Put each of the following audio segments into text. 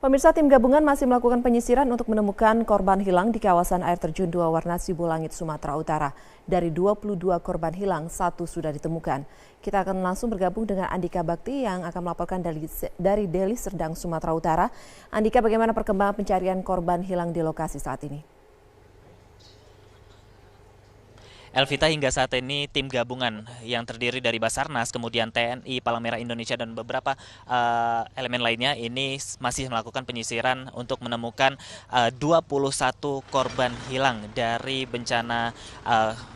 Pemirsa, tim gabungan masih melakukan penyisiran untuk menemukan korban hilang di kawasan air terjun Dua Warna Sibolangit, Sumatera Utara. Dari 22 korban hilang, 1 sudah ditemukan. Kita akan langsung bergabung dengan Andika Bakti yang akan melaporkan dari Deli Serdang, Sumatera Utara. Andika, bagaimana perkembangan pencarian korban hilang di lokasi saat ini? Elvita, hingga saat ini tim gabungan yang terdiri dari Basarnas, kemudian TNI, Palang Merah Indonesia, dan beberapa elemen lainnya ini masih melakukan penyisiran untuk menemukan 21 korban hilang dari bencana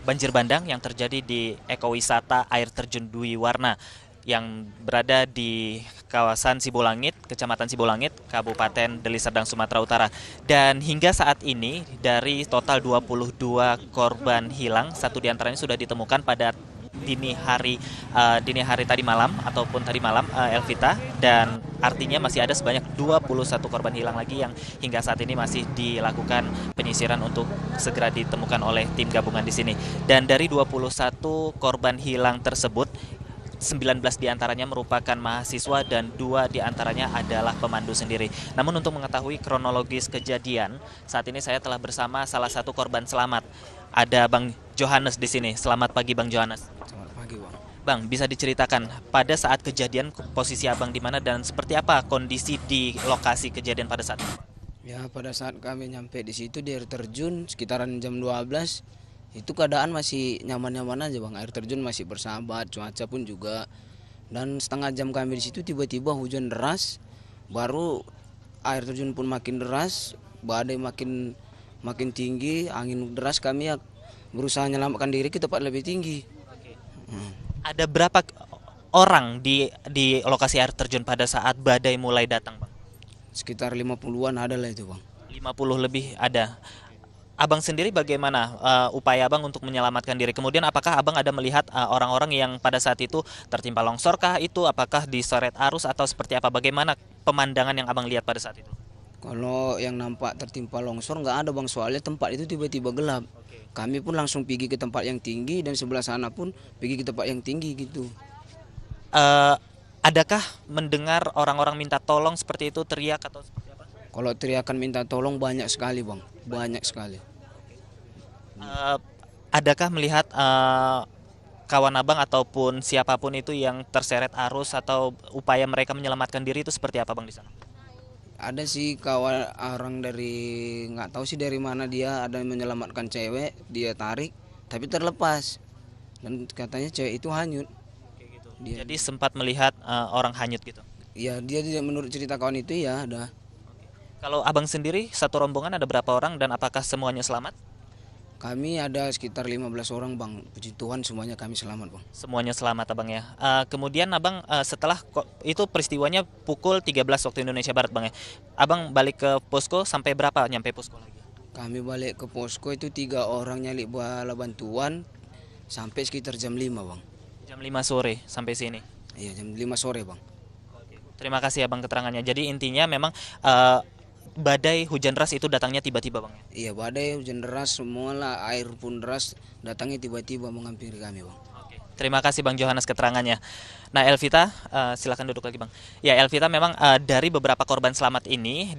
banjir bandang yang terjadi di ekowisata air terjun Dwi Warna yang berada di kawasan Sibolangit, Kecamatan Sibolangit, Kabupaten Deli Serdang, Sumatera Utara. Dan hingga saat ini dari total 22 korban hilang, 1 diantaranya sudah ditemukan pada dini hari tadi malam ataupun tadi malam, Elvita, dan artinya masih ada sebanyak 21 korban hilang lagi yang hingga saat ini masih dilakukan penyisiran untuk segera ditemukan oleh tim gabungan di sini. Dan dari 21 korban hilang tersebut, 19 diantaranya merupakan mahasiswa dan 2 diantaranya adalah pemandu sendiri. Namun untuk mengetahui kronologis kejadian, saat ini saya telah bersama salah satu korban selamat. Ada Bang Johannes di sini. Selamat pagi, Bang Johannes. Selamat pagi, Bang. Bang, bisa diceritakan pada saat kejadian posisi Abang di mana dan seperti apa kondisi di lokasi kejadian pada saat itu? Ya, pada saat kami nyampe di situ di air terjun sekitaran jam 12, itu keadaan masih nyaman-nyaman aja, Bang. Air terjun masih bersahabat, cuaca pun juga. Dan setengah jam kami di situ tiba-tiba hujan deras, baru air terjun pun makin deras, badai makin tinggi, angin deras. Kami ya berusaha menyelamatkan diri ke tempat lebih tinggi. Ada berapa orang di lokasi air terjun pada saat badai mulai datang, Bang? Sekitar 50-an ada lah itu, Bang. 50 lebih ada. Abang sendiri bagaimana upaya Abang untuk menyelamatkan diri? Kemudian apakah Abang ada melihat orang-orang yang pada saat itu tertimpa longsorkah itu? Apakah diseret arus atau seperti apa? Bagaimana pemandangan yang Abang lihat pada saat itu? Kalau yang nampak tertimpa longsor nggak ada, Bang, soalnya tempat itu tiba-tiba gelap. Kami pun langsung pergi ke tempat yang tinggi dan sebelah sana pun pergi ke tempat yang tinggi gitu. Adakah mendengar orang-orang minta tolong seperti itu, teriak atau seperti apa? Kalau teriakan minta tolong banyak sekali, Bang, banyak sekali. Adakah melihat kawan Abang ataupun siapapun itu yang terseret arus atau upaya mereka menyelamatkan diri itu seperti apa, Bang, di sana? Ada sih kawan orang dari nggak tahu sih dari mana, dia ada yang menyelamatkan cewek, dia tarik tapi terlepas dan katanya cewek itu hanyut. Jadi sempat melihat orang hanyut gitu. Ya, dia menurut cerita kawan itu ya ada. Kalau Abang sendiri satu rombongan ada berapa orang dan apakah semuanya selamat? Kami ada sekitar 15 orang, Bang. Puji Tuhan semuanya kami selamat, Bang. Semuanya selamat, Abang, ya. Kemudian Abang setelah itu peristiwanya pukul 13 waktu Indonesia Barat, Bang, ya. Abang balik ke posko sampai berapa nyampe posko lagi? Kami balik ke posko itu 3 orang nyali bala bantuan sampai sekitar jam 5, Bang. Jam 5 sore sampai sini. Iya, jam 5 sore, Bang. Terima kasih Abang keterangannya. Jadi intinya memang badai hujan deras itu datangnya tiba-tiba, Bang, ya. Iya, badai hujan deras semualah, air pun deras, datangnya tiba-tiba menghampiri kami, Bang. Terima kasih Bang Johannes keterangannya. Nah, Elvita, silakan duduk lagi, Bang. Ya, Elvita, memang dari beberapa korban selamat ini,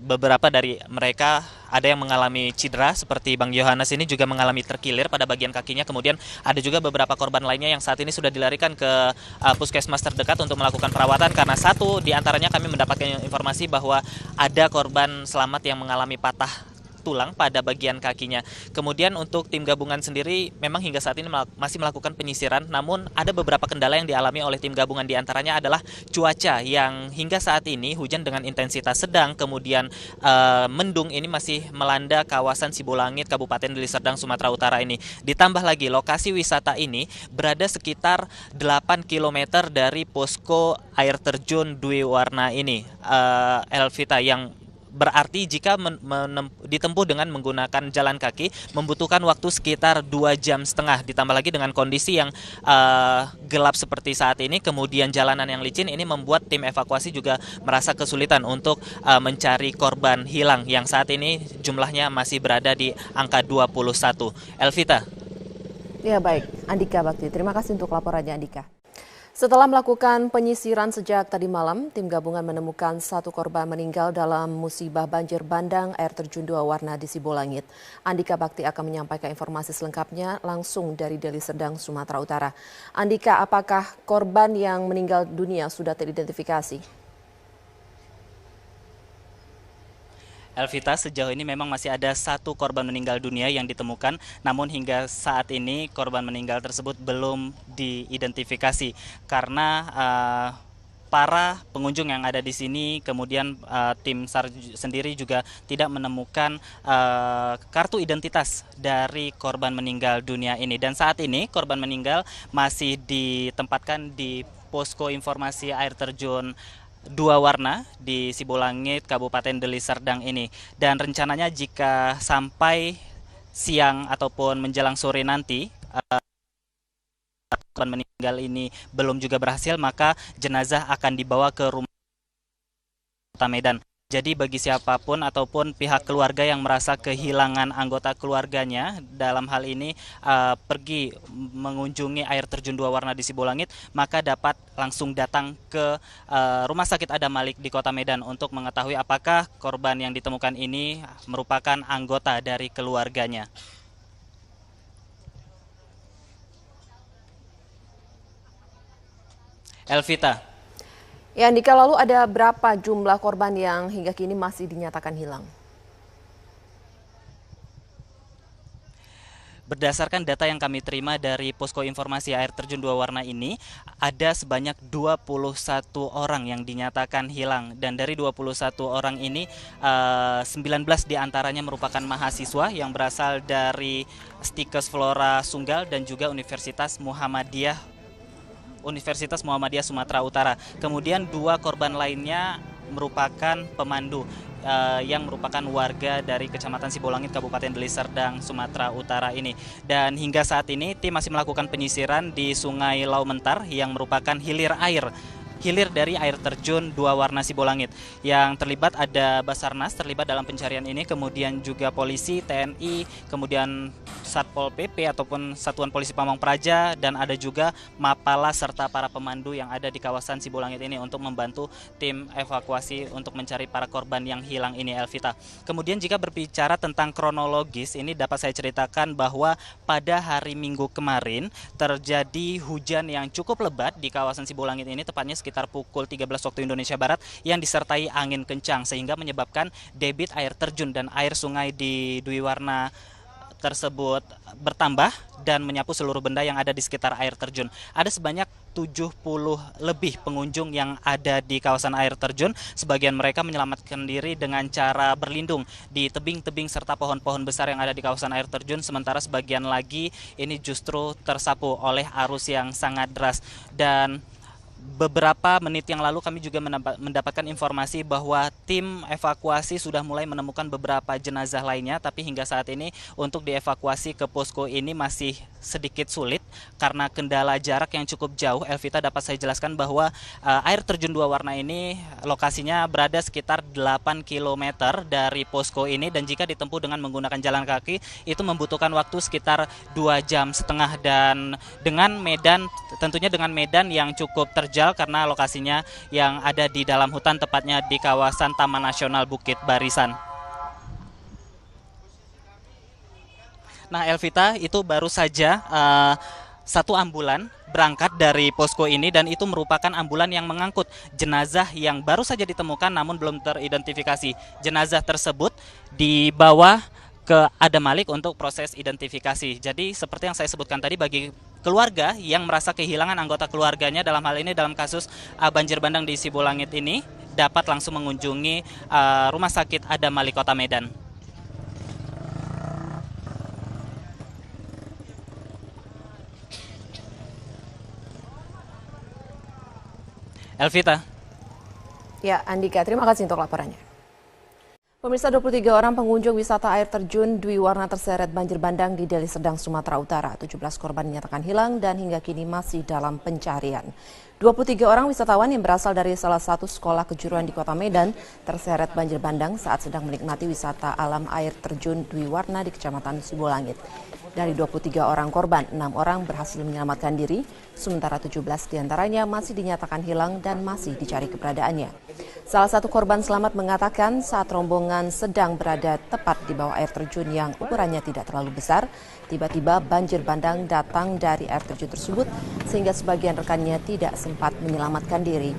beberapa dari mereka ada yang mengalami cedera seperti Bang Johannes ini juga mengalami terkilir pada bagian kakinya. Kemudian ada juga beberapa korban lainnya yang saat ini sudah dilarikan ke puskesmas terdekat untuk melakukan perawatan karena 1 diantaranya kami mendapatkan informasi bahwa ada korban selamat yang mengalami patah tulang pada bagian kakinya. Kemudian untuk tim gabungan sendiri memang hingga saat ini masih melakukan penyisiran, namun ada beberapa kendala yang dialami oleh tim gabungan, diantaranya adalah cuaca yang hingga saat ini hujan dengan intensitas sedang, kemudian mendung ini masih melanda kawasan Sibolangit, Kabupaten Deli Serdang, Sumatera Utara ini. Ditambah lagi lokasi wisata ini berada sekitar 8 km dari posko air terjun Dwi Warna ini, Elvita, yang berarti jika ditempuh dengan menggunakan jalan kaki membutuhkan waktu sekitar 2,5 jam. Ditambah lagi dengan kondisi yang gelap seperti saat ini, kemudian jalanan yang licin, ini membuat tim evakuasi juga merasa kesulitan untuk mencari korban hilang yang saat ini jumlahnya masih berada di angka 21. Elvita. Ya, baik, Andika Bakti. Terima kasih untuk laporannya, Andika. Setelah melakukan penyisiran sejak tadi malam, tim gabungan menemukan satu korban meninggal dalam musibah banjir bandang air terjun 2 warna di Sibolangit. Andika Bakti akan menyampaikan informasi selengkapnya langsung dari Deli Serdang, Sumatera Utara. Andika, apakah korban yang meninggal dunia sudah teridentifikasi? Elvita, sejauh ini memang masih ada satu korban meninggal dunia yang ditemukan, namun hingga saat ini korban meninggal tersebut belum diidentifikasi karena para pengunjung yang ada di sini, kemudian tim SAR sendiri juga tidak menemukan kartu identitas dari korban meninggal dunia ini. Dan saat ini korban meninggal masih ditempatkan di posko informasi air terjun 2 warna di Sibolangit, Kabupaten Deli Serdang ini. Dan rencananya jika sampai siang ataupun menjelang sore nanti korban meninggal ini belum juga berhasil, maka jenazah akan dibawa ke rumah Kota Medan. Jadi bagi siapapun ataupun pihak keluarga yang merasa kehilangan anggota keluarganya dalam hal ini pergi mengunjungi air terjun 2 warna di Sibolangit, maka dapat langsung datang ke Rumah Sakit Adam Malik di Kota Medan untuk mengetahui apakah korban yang ditemukan ini merupakan anggota dari keluarganya. Elvita. Ya, Andika, lalu ada berapa jumlah korban yang hingga kini masih dinyatakan hilang? Berdasarkan data yang kami terima dari Posko Informasi Air Terjun 2 Warna ini, ada sebanyak 21 orang yang dinyatakan hilang. Dan dari 21 orang ini, 19 diantaranya merupakan mahasiswa yang berasal dari Stikes Flora Sunggal dan juga Universitas Muhammadiyah Sumatera Utara. Kemudian 2 korban lainnya merupakan pemandu yang merupakan warga dari Kecamatan Sibolangit, Kabupaten Deli Serdang, Sumatera Utara ini. Dan hingga saat ini tim masih melakukan penyisiran di Sungai Laumentar yang merupakan hilir dari air terjun 2 warna Sibolangit. Yang terlibat ada Basarnas terlibat dalam pencarian ini, kemudian juga polisi, TNI, kemudian Satpol PP ataupun Satuan Polisi Pamong Praja, dan ada juga Mapala serta para pemandu yang ada di kawasan Sibolangit ini untuk membantu tim evakuasi untuk mencari para korban yang hilang ini, Elvita. Kemudian jika berbicara tentang kronologis, ini dapat saya ceritakan bahwa pada hari Minggu kemarin terjadi hujan yang cukup lebat di kawasan Sibolangit ini, tepatnya sekitar pukul 13 waktu Indonesia Barat, yang disertai angin kencang sehingga menyebabkan debit air terjun dan air sungai di Dwi Warna tersebut bertambah dan menyapu seluruh benda yang ada di sekitar air terjun. Ada sebanyak 70 lebih pengunjung yang ada di kawasan air terjun. Sebagian mereka menyelamatkan diri dengan cara berlindung di tebing-tebing serta pohon-pohon besar yang ada di kawasan air terjun, sementara sebagian lagi ini justru tersapu oleh arus yang sangat deras. Dan beberapa menit yang lalu kami juga mendapatkan informasi bahwa tim evakuasi sudah mulai menemukan beberapa jenazah lainnya, tapi hingga saat ini untuk dievakuasi ke posko ini masih sedikit sulit karena kendala jarak yang cukup jauh. Elvita, dapat saya jelaskan bahwa air terjun 2 warna ini lokasinya berada sekitar 8 km dari posko ini, dan jika ditempuh dengan menggunakan jalan kaki itu membutuhkan waktu sekitar 2,5 jam, dan tentunya dengan medan yang cukup terjal karena lokasinya yang ada di dalam hutan, tepatnya di kawasan Taman Nasional Bukit Barisan. Nah, Elvita, itu baru saja satu ambulan berangkat dari posko ini, dan itu merupakan ambulan yang mengangkut jenazah yang baru saja ditemukan namun belum teridentifikasi. Jenazah tersebut dibawa ke Adam Malik untuk proses identifikasi. Jadi seperti yang saya sebutkan tadi, bagi keluarga yang merasa kehilangan anggota keluarganya dalam hal ini dalam kasus banjir bandang di Sibolangit ini, dapat langsung mengunjungi Rumah Sakit Adam Malik Kota Medan. Elvita. Ya, Andika, terima kasih untuk laporannya. Pemirsa, 23 orang pengunjung wisata air terjun Dwi Warna terseret banjir bandang di Deli Serdang, Sumatera Utara. 17 korban dinyatakan hilang dan hingga kini masih dalam pencarian. 23 orang wisatawan yang berasal dari salah satu sekolah kejuruan di Kota Medan terseret banjir bandang saat sedang menikmati wisata alam air terjun Dwi Warna di Kecamatan Sibolangit. Dari 23 orang korban, 6 orang berhasil menyelamatkan diri, sementara 17 diantaranya masih dinyatakan hilang dan masih dicari keberadaannya. Salah satu korban selamat mengatakan saat rombongan sedang berada tepat di bawah air terjun yang ukurannya tidak terlalu besar, tiba-tiba banjir bandang datang dari air terjun tersebut sehingga sebagian rekannya tidak sempat menyelamatkan diri.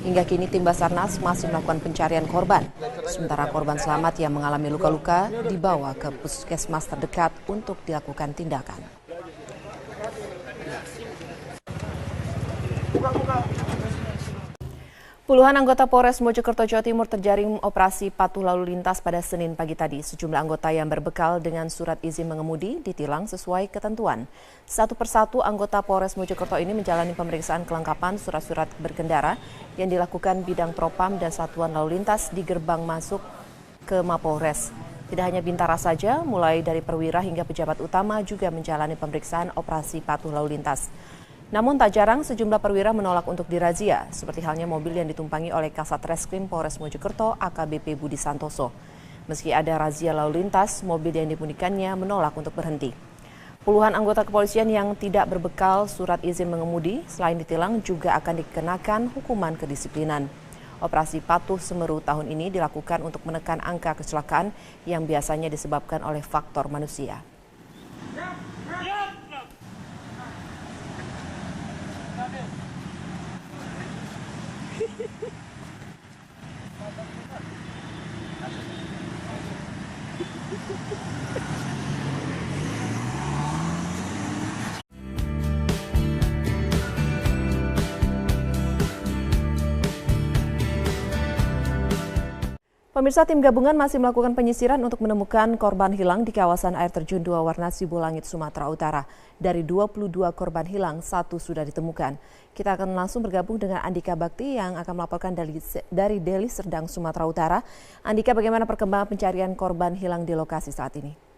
Hingga kini tim Basarnas masih melakukan pencarian korban. Sementara korban selamat yang mengalami luka-luka dibawa ke puskesmas terdekat untuk dilakukan tindakan. Puluhan anggota Polres Mojokerto, Jawa Timur terjaring operasi patuh lalu lintas pada Senin pagi tadi. Sejumlah anggota yang berbekal dengan surat izin mengemudi ditilang sesuai ketentuan. Satu persatu anggota Polres Mojokerto ini menjalani pemeriksaan kelengkapan surat-surat berkendara yang dilakukan bidang propam dan satuan lalu lintas di gerbang masuk ke Mapolres. Tidak hanya Bintara saja, mulai dari perwira hingga pejabat utama juga menjalani pemeriksaan operasi patuh lalu lintas. Namun tak jarang sejumlah perwira menolak untuk dirazia, seperti halnya mobil yang ditumpangi oleh Kasat Reskrim Polres Mojokerto AKBP Budi Santoso. Meski ada razia lalu lintas, mobil yang dimunikannya menolak untuk berhenti. Puluhan anggota kepolisian yang tidak berbekal surat izin mengemudi selain ditilang juga akan dikenakan hukuman kedisiplinan. Operasi Patuh Semeru tahun ini dilakukan untuk menekan angka kecelakaan yang biasanya disebabkan oleh faktor manusia. Pemirsa, tim gabungan masih melakukan penyisiran untuk menemukan korban hilang di kawasan air terjun Dua Warna Sibulangit, Sumatera Utara. Dari 22 korban hilang, 1 sudah ditemukan. Kita akan langsung bergabung dengan Andika Bakti yang akan melaporkan dari Deli Serdang, Sumatera Utara. Andika, bagaimana perkembangan pencarian korban hilang di lokasi saat ini?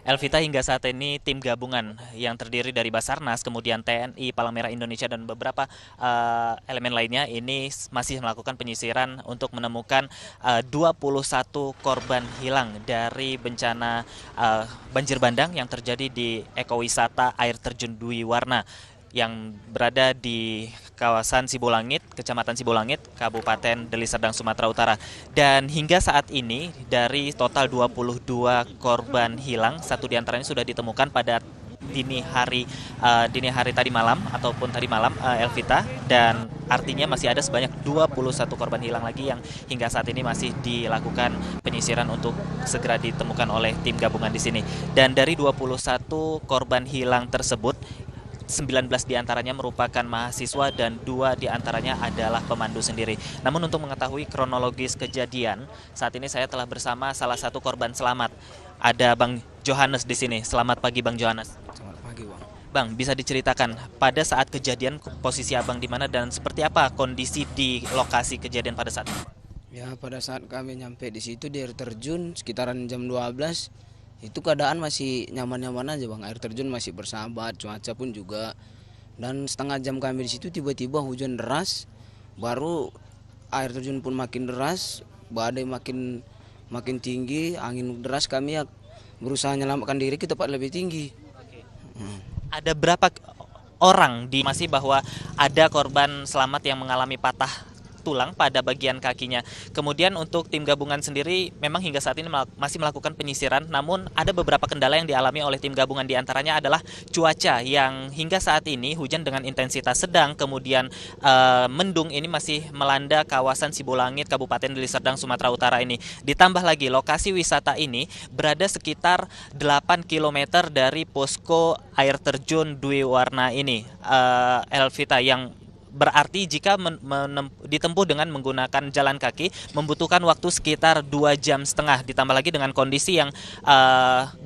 Elvita, hingga saat ini tim gabungan yang terdiri dari Basarnas, kemudian TNI, Palang Merah Indonesia, dan beberapa elemen lainnya ini masih melakukan penyisiran untuk menemukan 21 korban hilang dari bencana banjir bandang yang terjadi di ekowisata air terjun Dwi Warna yang berada di kawasan Sibulangit, Kecamatan Sibulangit, Kabupaten Deli Serdang, Sumatera Utara. Dan hingga saat ini dari total 22 korban hilang, 1 diantaranya sudah ditemukan pada dini hari tadi malam ataupun tadi malam, Elvita, dan artinya masih ada sebanyak 21 korban hilang lagi yang hingga saat ini masih dilakukan penyisiran untuk segera ditemukan oleh tim gabungan di sini. Dan dari 21 korban hilang tersebut, 19 diantaranya merupakan mahasiswa dan 2 diantaranya adalah pemandu sendiri. Namun untuk mengetahui kronologis kejadian, saat ini saya telah bersama salah satu korban selamat. Ada Bang Johannes di sini. Selamat pagi Bang Johannes. Selamat pagi Bang. Bang, bisa diceritakan pada saat kejadian posisi Abang di mana dan seperti apa kondisi di lokasi kejadian pada saat itu? Ya, pada saat kami nyampe di situ di air terjun sekitaran jam 12, itu keadaan masih nyaman-nyaman aja Bang. Air terjun masih bersahabat, cuaca pun juga. Dan setengah jam kami di situ tiba-tiba hujan deras, baru air terjun pun makin deras, badai makin tinggi, angin deras. Kami ya berusaha menyelamatkan diri ke tempat lebih tinggi. Ada berapa orang masih bahwa ada korban selamat yang mengalami patah tulang pada bagian kakinya. Kemudian untuk tim gabungan sendiri memang hingga saat ini masih melakukan penyisiran, namun ada beberapa kendala yang dialami oleh tim gabungan, diantaranya adalah cuaca yang hingga saat ini hujan dengan intensitas sedang, kemudian mendung ini masih melanda kawasan Sibulangit, Kabupaten Deli Serdang, Sumatera Utara ini. Ditambah lagi lokasi wisata ini berada sekitar 8 km dari posko air terjun Dwi Warna ini, Elvita, yang berarti jika ditempuh dengan menggunakan jalan kaki membutuhkan waktu sekitar 2,5 jam. Ditambah lagi dengan kondisi yang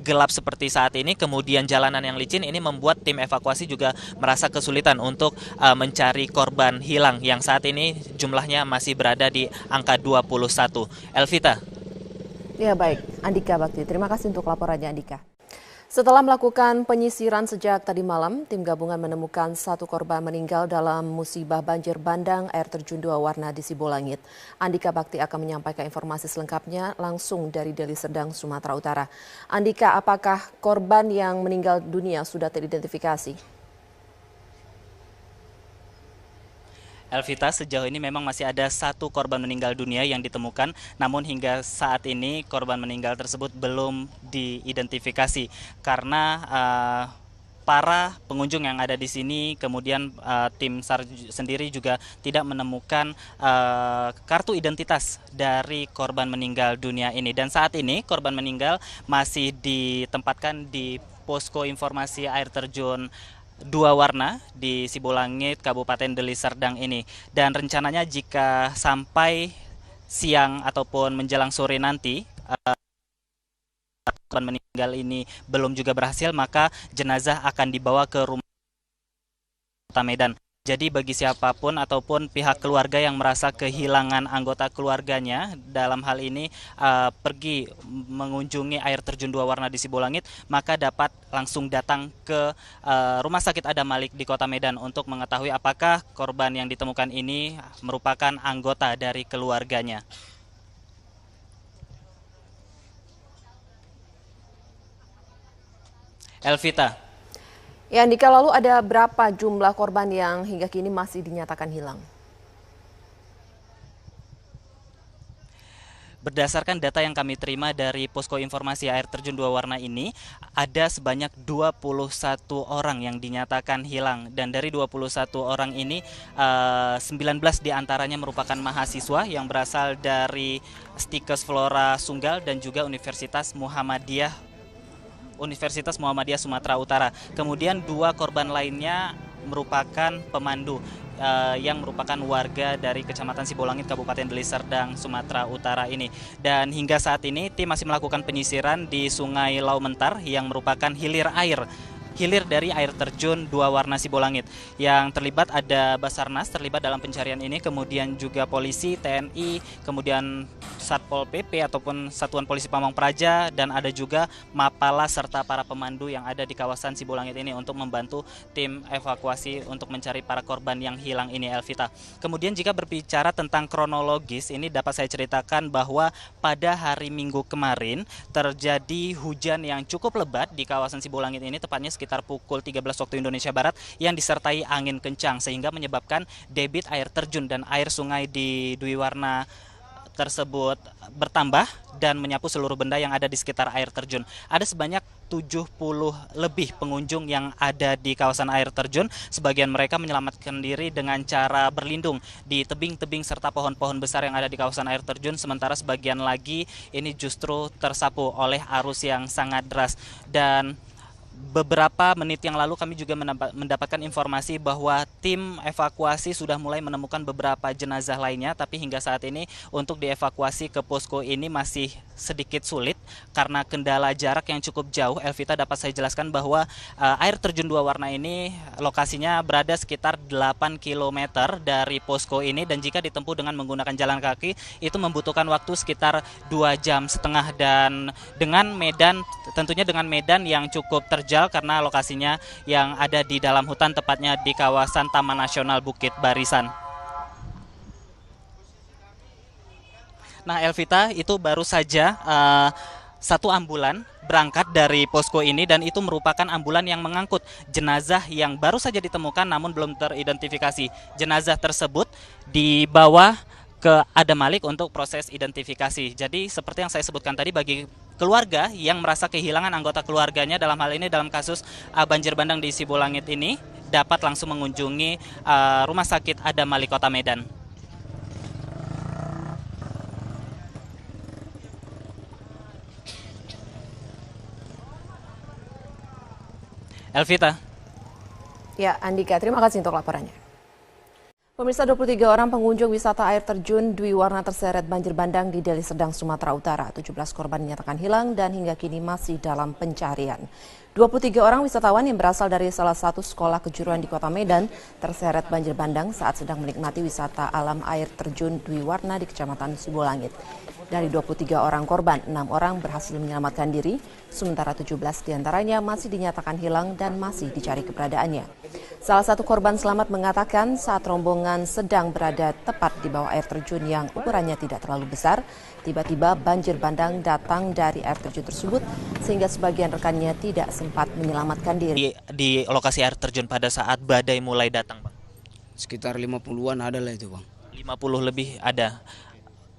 gelap seperti saat ini, kemudian jalanan yang licin, ini membuat tim evakuasi juga merasa kesulitan untuk mencari korban hilang yang saat ini jumlahnya masih berada di angka 21. Elvita. Ya baik, Andika Bakti. Terima kasih untuk laporannya Andika. Setelah melakukan penyisiran sejak tadi malam, tim gabungan menemukan satu korban meninggal dalam musibah banjir bandang air terjun dua warna di Sibolangit. Andika Bakti akan menyampaikan informasi selengkapnya langsung dari Deli Serdang, Sumatera Utara. Andika, apakah korban yang meninggal dunia sudah teridentifikasi? Elvita, sejauh ini memang masih ada satu korban meninggal dunia yang ditemukan, namun hingga saat ini korban meninggal tersebut belum diidentifikasi karena para pengunjung yang ada di sini, kemudian tim SAR sendiri juga tidak menemukan kartu identitas dari korban meninggal dunia ini. Dan saat ini korban meninggal masih ditempatkan di posko informasi air terjun dua warna di Sibolangit, Kabupaten Deli Serdang ini. Dan rencananya jika sampai siang ataupun menjelang sore nanti korban meninggal ini belum juga berhasil, maka jenazah akan dibawa ke rumah Kota Medan. Jadi bagi siapapun ataupun pihak keluarga yang merasa kehilangan anggota keluarganya dalam hal ini pergi mengunjungi air terjun dua warna di Sibolangit, maka dapat langsung datang ke Rumah Sakit Adam Malik di Kota Medan untuk mengetahui apakah korban yang ditemukan ini merupakan anggota dari keluarganya. Elvita. Ya, Andika, lalu ada berapa jumlah korban yang hingga kini masih dinyatakan hilang? Berdasarkan data yang kami terima dari posko informasi air terjun dua warna ini, ada sebanyak 21 orang yang dinyatakan hilang. Dan dari 21 orang ini, 19 diantaranya merupakan mahasiswa yang berasal dari Stikes Flora Sunggal dan juga Universitas Muhammadiyah Sumatera Utara. Kemudian dua korban lainnya merupakan pemandu yang merupakan warga dari Kecamatan Sibolangit, Kabupaten Deli Serdang, Sumatera Utara ini. Dan hingga saat ini tim masih melakukan penyisiran di Sungai Laumentar yang merupakan hilir dari air terjun dua warna Sibolangit. Yang terlibat ada Basarnas terlibat dalam pencarian ini, kemudian juga polisi, TNI, kemudian Satpol PP ataupun Satuan Polisi Pamong Praja, dan ada juga Mapala serta para pemandu yang ada di kawasan Sibolangit ini untuk membantu tim evakuasi untuk mencari para korban yang hilang ini, Elvita. Kemudian jika berbicara tentang kronologis, ini dapat saya ceritakan bahwa pada hari Minggu kemarin terjadi hujan yang cukup lebat di kawasan Sibolangit ini, tepatnya sekitar pukul 13 waktu Indonesia Barat, yang disertai angin kencang sehingga menyebabkan debit air terjun dan air sungai di Dwi Warna tersebut bertambah dan menyapu seluruh benda yang ada di sekitar air terjun. Ada sebanyak 70 lebih pengunjung yang ada di kawasan air terjun. Sebagian mereka menyelamatkan diri dengan cara berlindung di tebing-tebing serta pohon-pohon besar yang ada di kawasan air terjun, sementara sebagian lagi ini justru tersapu oleh arus yang sangat deras. Dan beberapa menit yang lalu kami juga mendapatkan informasi bahwa tim evakuasi sudah mulai menemukan beberapa jenazah lainnya, tapi hingga saat ini untuk dievakuasi ke posko ini masih sedikit sulit karena kendala jarak yang cukup jauh. Elvita, dapat saya jelaskan bahwa air terjun dua warna ini lokasinya berada sekitar 8 km dari posko ini, dan jika ditempuh dengan menggunakan jalan kaki itu membutuhkan waktu sekitar 2,5 jam, dan tentunya dengan medan yang cukup terjal karena lokasinya yang ada di dalam hutan, tepatnya di kawasan Taman Nasional Bukit Barisan. Nah, Elvita, itu baru saja satu ambulan berangkat dari posko ini, dan itu merupakan ambulan yang mengangkut jenazah yang baru saja ditemukan namun belum teridentifikasi. Jenazah tersebut dibawa ke Adam Malik untuk proses identifikasi. Jadi seperti yang saya sebutkan tadi, bagi keluarga yang merasa kehilangan anggota keluarganya dalam hal ini dalam kasus banjir bandang di Sibolangit ini, dapat langsung mengunjungi Rumah Sakit Adam Malik Kota Medan. Elvita. Ya, Andika, terima kasih untuk laporannya. Pemirsa, 23 orang pengunjung wisata air terjun Dwi Warna terseret banjir bandang di Deli Serdang, Sumatera Utara. 17 korban dinyatakan hilang dan hingga kini masih dalam pencarian. 23 orang wisatawan yang berasal dari salah satu sekolah kejuruan di Kota Medan terseret banjir bandang saat sedang menikmati wisata alam air terjun Dwi Warna di Kecamatan Sibolangit. Dari 23 orang korban, 6 orang berhasil menyelamatkan diri, sementara 17 diantaranya masih dinyatakan hilang dan masih dicari keberadaannya. Salah satu korban selamat mengatakan saat rombongan sedang berada tepat di bawah air terjun yang ukurannya tidak terlalu besar, tiba-tiba banjir bandang datang dari air terjun tersebut sehingga sebagian rekannya tidak sempat menyelamatkan diri. Di lokasi air terjun pada saat badai mulai datang, Bang? Sekitar 50-an ada lah itu, Bang. 50 lebih ada.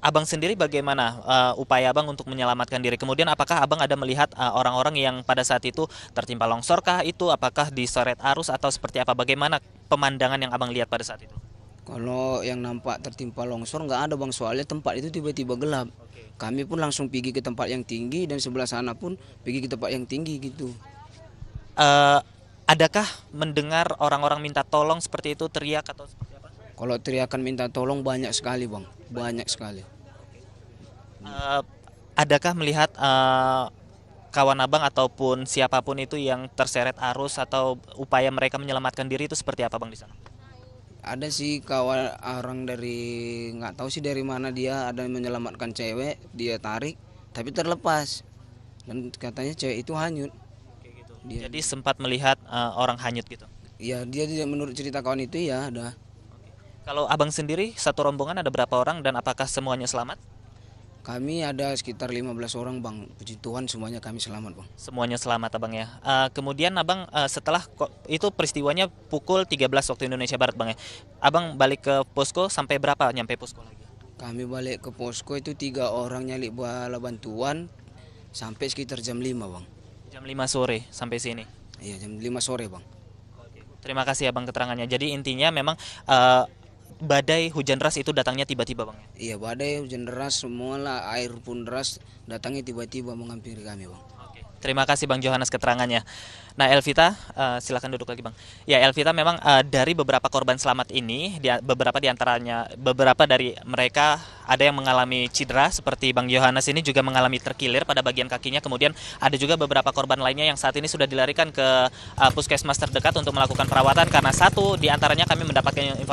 Abang sendiri bagaimana upaya Abang untuk menyelamatkan diri? Kemudian apakah Abang ada melihat orang-orang yang pada saat itu tertimpa longsorkah itu? Apakah diseret arus atau seperti apa? Bagaimana pemandangan yang Abang lihat pada saat itu? Kalau yang nampak tertimpa longsor nggak ada, Bang, soalnya tempat itu tiba-tiba gelap. Kami pun langsung pergi ke tempat yang tinggi dan sebelah sana pun pergi ke tempat yang tinggi gitu. Adakah mendengar orang-orang minta tolong seperti itu, teriak atau seperti apa? Kalau teriakan minta tolong banyak sekali, Bang, banyak sekali. Adakah melihat kawan Abang ataupun siapapun itu yang terseret arus atau upaya mereka menyelamatkan diri itu seperti apa, Bang, di sana? Ada sih kawan orang dari nggak tahu sih dari mana, dia ada menyelamatkan cewek, dia tarik tapi terlepas dan katanya cewek itu hanyut. Jadi sempat melihat orang hanyut gitu. Ya dia menurut cerita kawan itu ya ada. Kalau Abang sendiri satu rombongan ada berapa orang dan apakah semuanya selamat? Kami ada sekitar 15 orang, Bang. Puji Tuhan semuanya kami selamat, Bang. Semuanya selamat, Abang, ya. Kemudian Abang setelah itu peristiwanya pukul 13 waktu Indonesia Barat, Bang, ya. Abang balik ke posko sampai berapa nyampe posko lagi? Kami balik ke posko itu 3 orang nyali bala bantuan sampai sekitar jam 5, Bang. Jam 5 sore sampai sini. Iya, jam 5 sore, Bang. Terima kasih Abang keterangannya. Jadi intinya memang badai hujan deras itu datangnya tiba-tiba, Bang. Iya, badai hujan deras semua lah, air pun deras datangnya tiba-tiba menghampiri kami, Bang. Terima kasih Bang Johannes keterangannya. Nah, Elvita, silakan duduk lagi, Bang. Ya, Elvita, memang dari beberapa korban selamat ini, beberapa dari mereka ada yang mengalami cedera, seperti Bang Johannes ini juga mengalami terkilir pada bagian kakinya. Kemudian ada juga beberapa korban lainnya yang saat ini sudah dilarikan ke puskesmas terdekat untuk melakukan perawatan karena satu di antaranya kami mendapatkan informasi